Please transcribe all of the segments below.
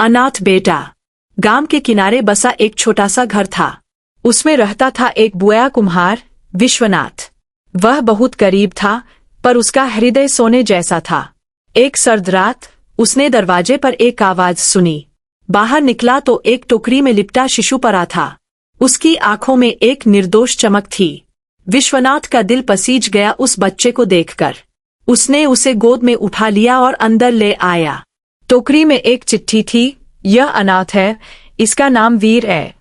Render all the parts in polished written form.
अनाथ बेटा। गांव के किनारे बसा एक छोटा सा घर था। उसमें रहता था एक बुआ कुम्हार, विश्वनाथ। वह बहुत गरीब था, पर उसका हृदय सोने जैसा था। एक सर्द रात उसने दरवाजे पर एक आवाज सुनी। बाहर निकला तो एक टोकरी में लिपटा शिशु पड़ा था। उसकी आंखों में एक निर्दोष चमक थी। विश्वनाथ का दिल पसीज गया उस बच्चे को देखकर। उसने उसे गोद में उठा लिया और अंदर ले आया। टोकरी में एक चिट्ठी थी। यह अनाथ है, इसका नाम वीर है।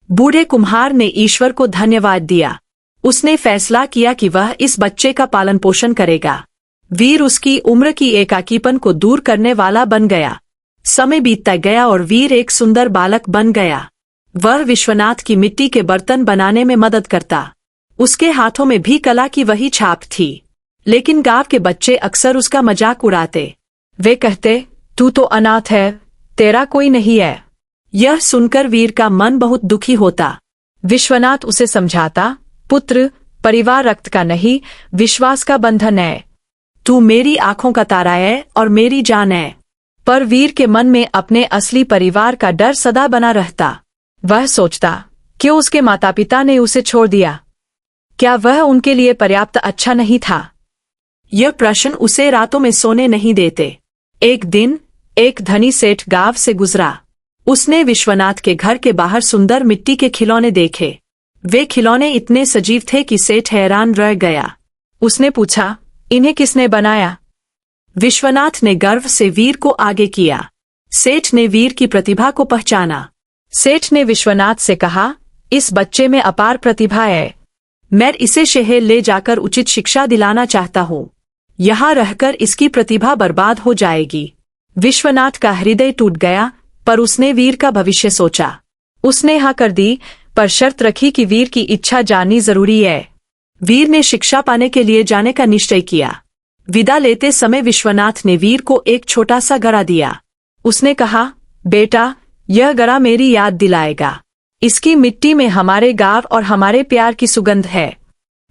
बूढ़े कुम्हार ने ईश्वर को धन्यवाद दिया। उसने फैसला किया कि वह इस बच्चे का पालन पोषण करेगा। वीर उसकी उम्र की एकाकीपन को दूर करने वाला बन गया। समय बीतता गया और वीर एक सुंदर बालक बन गया। वह विश्वनाथ की मिट्टी के बर्तन बनाने में मदद करता। उसके हाथों में भी कला की वही छाप थी। लेकिन गांव के बच्चे अक्सर उसका मजाक उड़ाते। वे कहते, तू तो अनाथ है, तेरा कोई नहीं है। यह सुनकर वीर का मन बहुत दुखी होता। विश्वनाथ उसे समझाता, पुत्र, परिवार रक्त का नहीं, विश्वास का बंधन है। तू मेरी आंखों का तारा है और मेरी जान है। पर वीर के मन में अपने असली परिवार का डर सदा बना रहता। वह सोचता, क्यों उसके माता पिता ने उसे छोड़ दिया? क्या वह उनके लिए पर्याप्त अच्छा नहीं था? यह प्रश्न उसे रातों में सोने नहीं देते। एक दिन एक धनी सेठ गांव से गुजरा। उसने विश्वनाथ के घर के बाहर सुंदर मिट्टी के खिलौने देखे। वे खिलौने इतने सजीव थे कि सेठ हैरान रह गया। उसने पूछा, इन्हें किसने बनाया? विश्वनाथ ने गर्व से वीर को आगे किया। सेठ ने वीर की प्रतिभा को पहचाना। सेठ ने विश्वनाथ से कहा, इस बच्चे में अपार प्रतिभा है। मैं इसे शहर ले जाकर उचित शिक्षा दिलाना चाहता हूँ। यहाँ रहकर इसकी प्रतिभा बर्बाद हो जाएगी। विश्वनाथ का हृदय टूट गया, पर उसने वीर का भविष्य सोचा। उसने हाँ कर दी, पर शर्त रखी कि वीर की इच्छा जाननी जरूरी है। वीर ने शिक्षा पाने के लिए जाने का निश्चय किया। विदा लेते समय विश्वनाथ ने वीर को एक छोटा सा गड़ा दिया। उसने कहा, बेटा, यह गड़ा मेरी याद दिलाएगा। इसकी मिट्टी में हमारे गांव और हमारे प्यार की सुगंध है।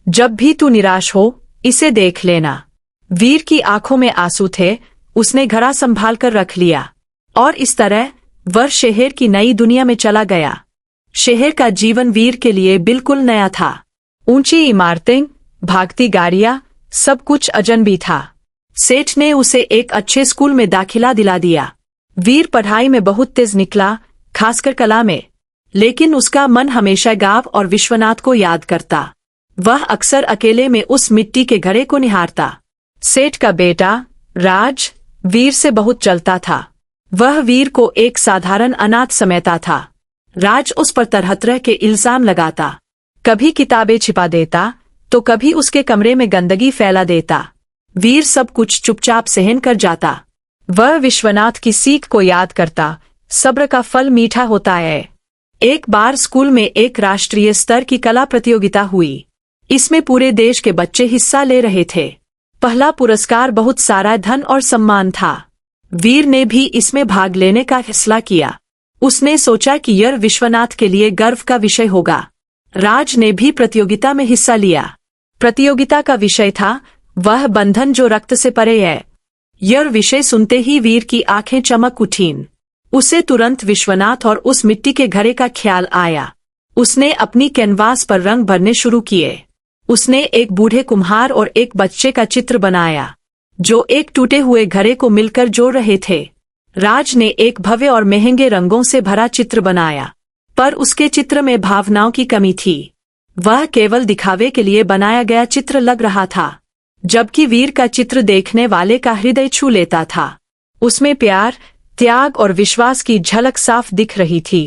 जब भी तू निराश हो, इसे देख लेना। वीर की आंखों में आंसू थे। उसने घड़ा संभाल कर रख लिया और इस तरह वह शहर की नई दुनिया में चला गया। शहर का जीवन वीर के लिए बिल्कुल नया था। ऊंची इमारतें, भागती गाड़ियां, सब कुछ अजनबी था। सेठ ने उसे एक अच्छे स्कूल में दाखिला दिला दिया। वीर पढ़ाई में बहुत तेज निकला, खासकर कला में। लेकिन उसका मन हमेशा गांव और विश्वनाथ को याद करता। वह अक्सर अकेले में उस मिट्टी के घड़े को निहारता। सेठ का बेटा राज वीर से बहुत जलता था। वह वीर को एक साधारण अनाथ समझता था। राज उस पर तरह तरह के इल्जाम लगाता। कभी किताबें छिपा देता, तो कभी उसके कमरे में गंदगी फैला देता। वीर सब कुछ चुपचाप सहन कर जाता। वह विश्वनाथ की सीख को याद करता, सब्र का फल मीठा होता है। एक बार स्कूल में एक राष्ट्रीय स्तर की कला प्रतियोगिता हुई। इसमें पूरे देश के बच्चे हिस्सा ले रहे थे। पहला पुरस्कार बहुत सारा धन और सम्मान था। वीर ने भी इसमें भाग लेने का फैसला किया। उसने सोचा कि यह विश्वनाथ के लिए गर्व का विषय होगा। राज ने भी प्रतियोगिता में हिस्सा लिया। प्रतियोगिता का विषय था, वह बंधन जो रक्त से परे है। यह विषय सुनते ही वीर की आंखें चमक उठीं। उसे तुरंत विश्वनाथ और उस मिट्टी के घड़े का ख्याल आया। उसने अपनी कैनवास पर रंग भरने शुरू किए। उसने एक बूढ़े कुम्हार और एक बच्चे का चित्र बनाया, जो एक टूटे हुए घड़े को मिलकर जोड़ रहे थे। राज ने एक भव्य और महंगे रंगों से भरा चित्र बनाया, पर उसके चित्र में भावनाओं की कमी थी। वह केवल दिखावे के लिए बनाया गया चित्र लग रहा था, जबकि वीर का चित्र देखने वाले का हृदय छू लेता था। उसमें प्यार, त्याग और विश्वास की झलक साफ दिख रही थी।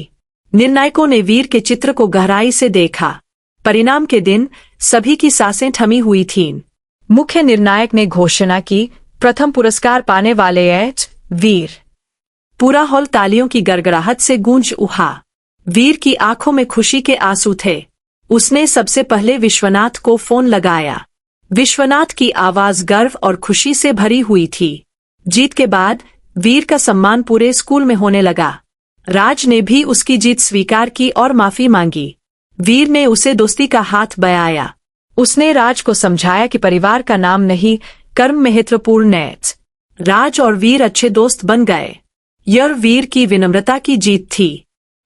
निर्णायकों ने वीर के चित्र को गहराई से देखा। परिणाम के दिन सभी की सांसें थमी हुई थीं। मुख्य निर्णायक ने घोषणा की, प्रथम पुरस्कार पाने वाले एच वीर। पूरा हॉल तालियों की गड़गड़ाहट से गूंज उठा। वीर की आंखों में खुशी के आंसू थे। उसने सबसे पहले विश्वनाथ को फोन लगाया। विश्वनाथ की आवाज गर्व और खुशी से भरी हुई थी। जीत के बाद वीर का सम्मान पूरे स्कूल में होने लगा। राज ने भी उसकी जीत स्वीकार की और माफी मांगी। वीर ने उसे दोस्ती का हाथ बढ़ाया। उसने राज को समझाया कि परिवार का नाम नहीं, कर्म महत्वपूर्ण है। राज और वीर अच्छे दोस्त बन गए। यह वीर की विनम्रता की जीत थी।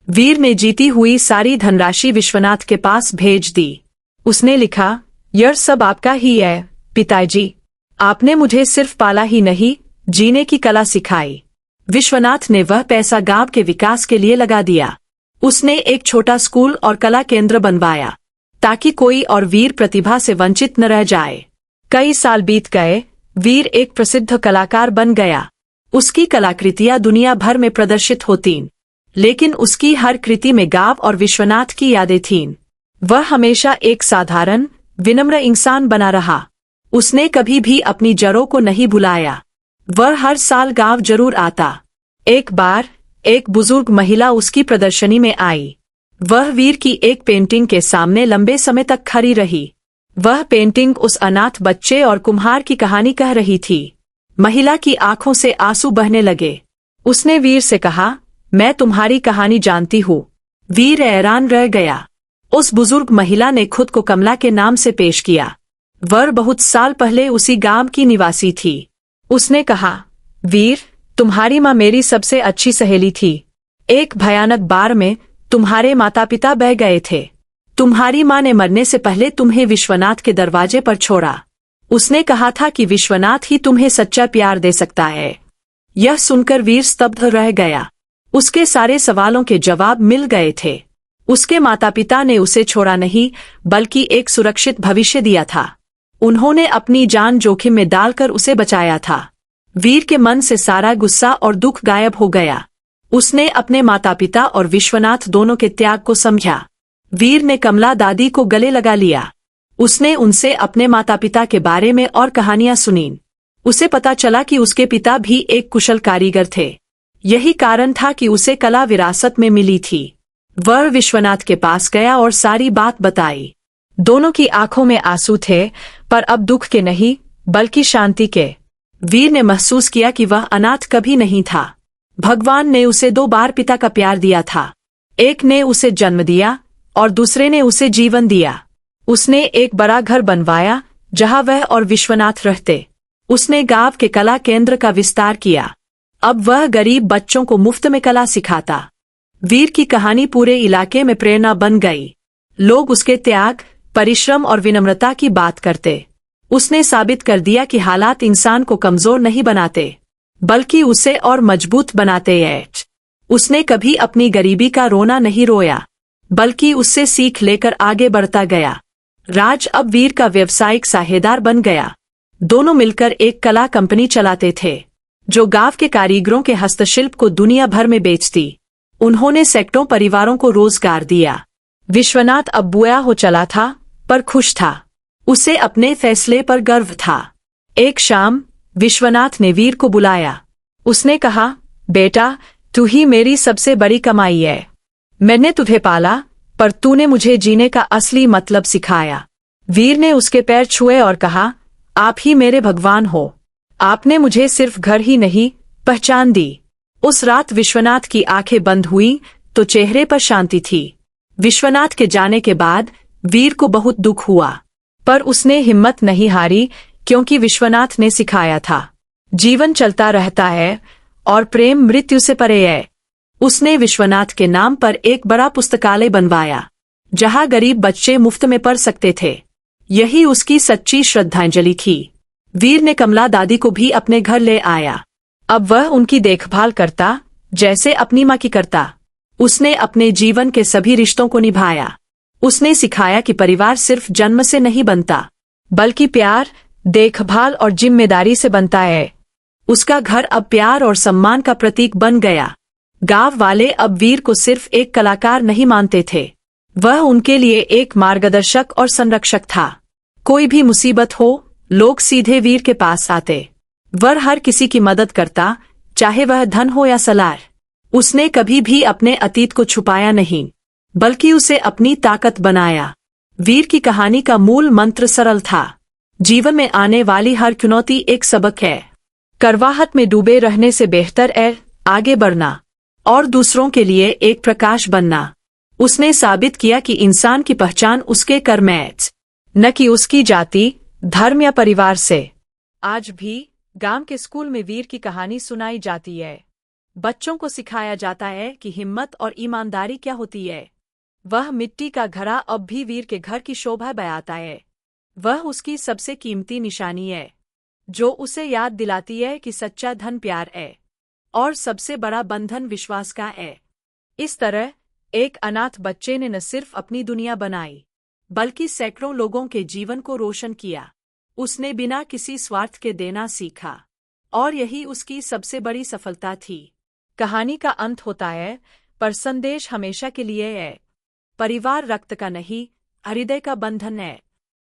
वीर ने जीती हुई सारी धनराशि विश्वनाथ के पास भेज दी। उसने लिखा, यह सब आपका ही है पिताजी। आपने मुझे सिर्फ पाला ही नहीं, जीने की कला सिखाई। विश्वनाथ ने वह पैसा गांव के विकास के लिए लगा दिया। उसने एक छोटा स्कूल और कला केंद्र बनवाया ताकि कोई और वीर प्रतिभा से वंचित न रह जाए। कई साल बीत गए, वीर एक प्रसिद्ध कलाकार बन गया। उसकी कलाकृतियां दुनिया भर में प्रदर्शित होतीं, लेकिन उसकी हर कृति में गांव और विश्वनाथ की यादें थीं। वह हमेशा एक साधारण, विनम्र इंसान बना रहा। उसने कभी भी अपनी जड़ों को नहीं भुलाया। वह हर साल गांव जरूर आता। एक बार एक बुजुर्ग महिला उसकी प्रदर्शनी में आई। वह वीर की एक पेंटिंग के सामने लंबे समय तक खड़ी रही। वह पेंटिंग उस अनाथ बच्चे और कुम्हार की कहानी कह रही थी। महिला की आंखों से आंसू बहने लगे। उसने वीर से कहा, मैं तुम्हारी कहानी जानती हूँ। वीर हैरान रह गया। उस बुजुर्ग महिला ने खुद को कमला के नाम से पेश किया। वह बहुत साल पहले उसी गांव की निवासी थी। उसने कहा, वीर, तुम्हारी माँ मेरी सबसे अच्छी सहेली थी। एक भयानक बार में तुम्हारे माता पिता बह गए थे। तुम्हारी माँ ने मरने से पहले तुम्हें विश्वनाथ के दरवाजे पर छोड़ा। उसने कहा था कि विश्वनाथ ही तुम्हें सच्चा प्यार दे सकता है। यह सुनकर वीर स्तब्ध रह गया। उसके सारे सवालों के जवाब मिल गए थे। उसके माता पिता ने उसे छोड़ा नहीं, बल्कि एक सुरक्षित भविष्य दिया था। उन्होंने अपनी जान जोखिम में डालकर उसे बचाया था। वीर के मन से सारा गुस्सा और दुख गायब हो गया। उसने अपने माता पिता और विश्वनाथ दोनों के त्याग को समझा। वीर ने कमला दादी को गले लगा लिया। उसने उनसे अपने माता पिता के बारे में और कहानियां सुनीं। उसे पता चला कि उसके पिता भी एक कुशल कारीगर थे। यही कारण था कि उसे कला विरासत में मिली थी। वह विश्वनाथ के पास गया और सारी बात बताई। दोनों की आंखों में आंसू थे, पर अब दुख के नहीं, बल्कि शांति के। वीर ने महसूस किया कि वह अनाथ कभी नहीं था। भगवान ने उसे 2 बार पिता का प्यार दिया था। एक ने उसे जन्म दिया और दूसरे ने उसे जीवन दिया। उसने एक बड़ा घर बनवाया जहां वह और विश्वनाथ रहते। उसने गांव के कला केंद्र का विस्तार किया। अब वह गरीब बच्चों को मुफ्त में कला सिखाता। वीर की कहानी पूरे इलाके में प्रेरणा बन गई। लोग उसके त्याग, परिश्रम और विनम्रता की बात करते। उसने साबित कर दिया कि हालात इंसान को कमजोर नहीं बनाते, बल्कि उसे और मजबूत बनाते हैं। उसने कभी अपनी गरीबी का रोना नहीं रोया, बल्कि उससे सीख लेकर आगे बढ़ता गया। राज अब वीर का व्यवसायिक साझेदार बन गया। दोनों मिलकर एक कला कंपनी चलाते थे, जो गांव के कारीगरों के हस्तशिल्प को दुनिया भर में बेचती। उन्होंने सैकड़ों परिवारों को रोजगार दिया। विश्वनाथ अब बूढ़ा हो चला था, पर खुश था। उसे अपने फैसले पर गर्व था। एक शाम विश्वनाथ ने वीर को बुलाया। उसने कहा, बेटा, तू ही मेरी सबसे बड़ी कमाई है। मैंने तुझे पाला, पर तूने मुझे जीने का असली मतलब सिखाया। वीर ने उसके पैर छुए और कहा, आप ही मेरे भगवान हो। आपने मुझे सिर्फ घर ही नहीं, पहचान दी। उस रात विश्वनाथ की आंखें बंद हुई तो चेहरे पर शांति थी। विश्वनाथ के जाने के बाद वीर को बहुत दुख हुआ, पर उसने हिम्मत नहीं हारी, क्योंकि विश्वनाथ ने सिखाया था, जीवन चलता रहता है और प्रेम मृत्यु से परे है। उसने विश्वनाथ के नाम पर एक बड़ा पुस्तकालय बनवाया, जहां गरीब बच्चे मुफ्त में पढ़ सकते थे। यही उसकी सच्ची श्रद्धांजलि थी। वीर ने कमला दादी को भी अपने घर ले आया। अब वह उनकी देखभाल करता, जैसे अपनी माँ की करता। उसने अपने जीवन के सभी रिश्तों को निभाया। उसने सिखाया कि परिवार सिर्फ जन्म से नहीं बनता, बल्कि प्यार, देखभाल और जिम्मेदारी से बनता है। उसका घर अब प्यार और सम्मान का प्रतीक बन गया। गांव वाले अब वीर को सिर्फ एक कलाकार नहीं मानते थे, वह उनके लिए एक मार्गदर्शक और संरक्षक था। कोई भी मुसीबत हो, लोग सीधे वीर के पास आते। वह हर किसी की मदद करता, चाहे वह धन हो या सलाह। उसने कभी भी अपने अतीत को छुपाया नहीं, बल्कि उसे अपनी ताकत बनाया। वीर की कहानी का मूल मंत्र सरल था, जीवन में आने वाली हर चुनौती एक सबक है। करवाहट में डूबे रहने से बेहतर है आगे बढ़ना और दूसरों के लिए एक प्रकाश बनना। उसने साबित किया कि इंसान की पहचान उसके कर्म है, न कि उसकी जाति, धर्म या परिवार से। आज भी गांव के स्कूल में वीर की कहानी सुनाई जाती है। बच्चों को सिखाया जाता है कि हिम्मत और ईमानदारी क्या होती है। वह मिट्टी का घड़ा अब भी वीर के घर की शोभा बढ़ाता है। वह उसकी सबसे कीमती निशानी है, जो उसे याद दिलाती है कि सच्चा धन प्यार है और सबसे बड़ा बंधन विश्वास का है। इस तरह एक अनाथ बच्चे ने न सिर्फ अपनी दुनिया बनाई, बल्कि सैकड़ों लोगों के जीवन को रोशन किया। उसने बिना किसी स्वार्थ के देना सीखा, और यही उसकी सबसे बड़ी सफलता थी। कहानी का अंत होता है, पर संदेश हमेशा के लिए है। परिवार रक्त का नहीं, हृदय का बंधन है।